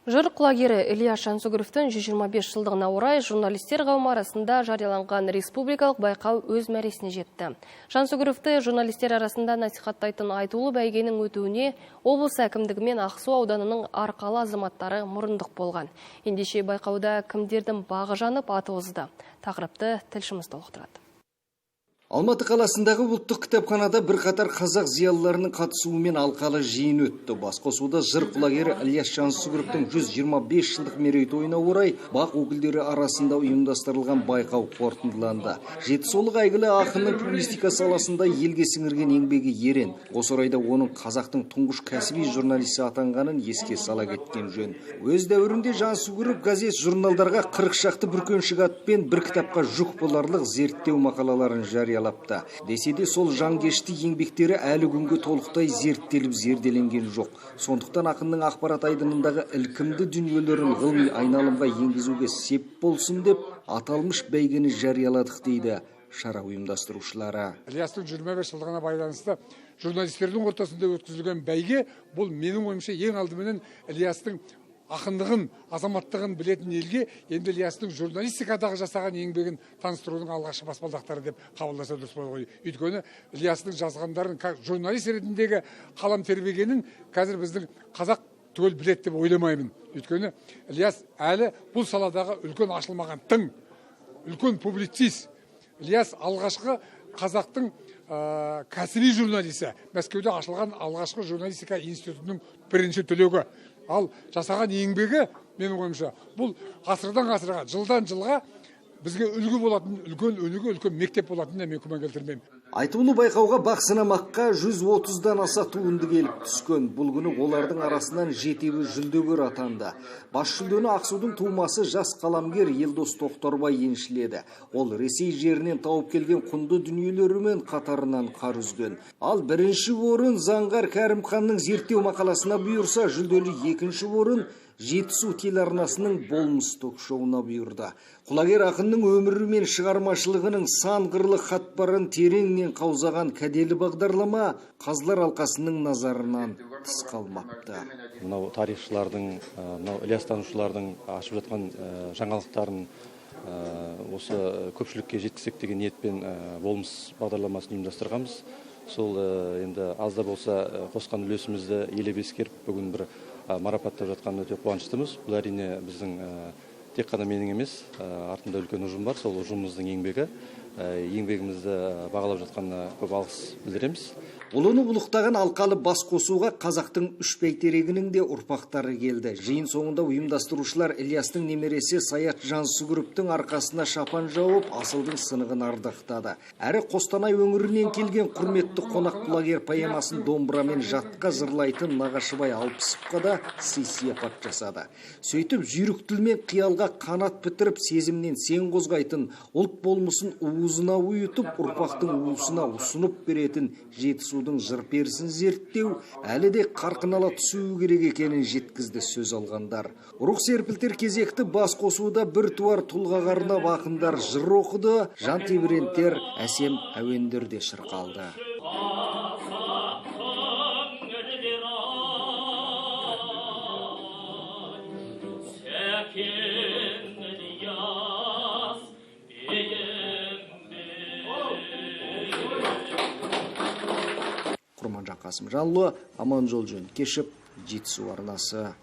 Жыр құлагері Ильяс Жансүгіровтің 125 жылдығына орай журналистер қауымы арасында жарияланған республикалық байқау өз мәресіне жетті. Жансүгіровті журналистер арасында насихаттайтын айтулы бәйгенің өтуіне облыс әкімдігі мен Ақсу ауданының арқалы азаматтары мұрындық болған. Ендеше байқауда кімдердің бағы жанып аты озды. Тақырыпты тілшіміз толықтырады. Алматы қаласындағы ұлттық кітапханада бірқатар қазақ зиялыларының қатысуымен алқалы жиын өтті. Басқосуда жыр құлагері Ильяс Жансүгіровтің 125 жылдық мерейтойына орай бақ өкілдері арасында ұйымдастырылған байқау қорытындыланды. Жетісулық әйгілі ақынның публистика саласында елге сіңірген еңбегі ерен. Осы орайда оның қазақтың тұңғыш кәсіби журналисі атанғанын еске сала кеткен жөн. Өз дәуірінде Жансүгіров газет журналдарға 40 шақты бүркеншік атпен бір кітапқа жүк боларлық зерттеу мақалаларын жария Десе де сол жанкешті еңбектері әлі күнге толықтай зерттеліп зерделенген жоқ. Сондықтан ақынның ақпарат айдынындағы ілкімді дүниелерін ғылыми айналымға енгізуге сеп болсын деп аталмыш бәйгені жарияладық дейді шара ұйымдастырушылары. Ильястың 25 жылдығына байланысты журналистердің ортасында өткізілген бәйге бұл менің ойымша ең алдыменен Ильястың ақындығын, азаматтығын білетін елге енді Ильястың журналистикадағы жасаған еңбегін таныстырудың алғашқы баспалдақтары деп қабылдаса дұрыс болады ғой. Өйткені Ильястың жазғандарын журналист ретіндегі қалам тербегенін қазір біздің қазақ түгел біледі деп ойламаймын. Өйткені Ильяс әлі бұл саладағы үлкен ашылмаған тың, үлкен публицист. Ильяс алғашқы қазақтың кәсіби журналисі. Мәскеуде ашылған алғашқы журналистика институтының бірінші түлегі. Ал жасаған еңбегі, менің ойымша, бұл ғасырдан ғасырға, жылдан жылға бізге үлгі болатын, үлкен өнеге, үлкен мектеп болатынына мен күмән келтірмеймін. Айтулы байқауға бақ сынамаққа 130-дан аса туынды келіп түскен. Бұл күні олардың арасынан 7-і жүлдегер атанды. Бас жүлдені Ақсудың тумасы жас қаламгер Елдос Тоқтарбай еншіледі. Ол Ресей жерінен тауып келген құнды дүниелерімен қатарынан қар үзген. Ал бірінші орын Заңғар Кәрімханның зерттеу мақаласына бұйырса, жүлделі екінші орын Жетісу телеарнасының болмыс ток-шоуына бұйырды. Құлагер ақынның өмірі мен шығармашылығының сан қырлы қатпарын тереңнен қаузаған кәделі бағдарлама қазылар алқасының назарынан тыс қалмапты. Мынау тарихшылардың, мынау Ильястанушылардың ашып жатқан жаңалықтарын осы көпшілікке жеткізсек деген ниетпен болмыс бағдарламасын ұйымдастырғанбыз. Сол енді аз да болса қосқан үлесімізді елеп ескеріп бүгін бір марапаттап жатқан өте қуаныштымыз. Бұл әрине біздің тек қана менің емес, артында үлкен ұжым бар. Сол ұжымымыздың еңбегімізді бағалап жатқанына көп алғыс білдіреміз. Ұлыны ұлықтаған алқалы бас қосуға қазақтың үш бәйтерегінің де ұрпақтары келді. Жиын соңында ұйымдастырушылар Ильястың немересі Саят Жансүгіровтің арқасына шапан жауып, асылдың сынығын ардақтады. Әрі Қостанай өңірінен келген құрметті қонақ құлагер поэмасын домбырамен жатқа жырлайтын Нағашыбай Алпысовқа да сый-сияпат жасады. Сөйтіп жүйрік тілмен қиялға қанат бітіріп, сезімнен сен қозғайтын, ұлт болмысын уызына ұйытып, ұрпақтың уысына ұсынып беретін Жетісудың жыр перісін зерттеу әлі де қарқын ала түсуі керек екенін жеткізді сөз алғандар. Рух серпілтер кезекті бас қосуда бір туар тұлғаға арнап ақындар жыр оқыды, жан тебірентер әсем әуендер де шырқалды. Құрман Жақасым Жанлы, Аманжол Жөнкешев, Жетісу арнасы.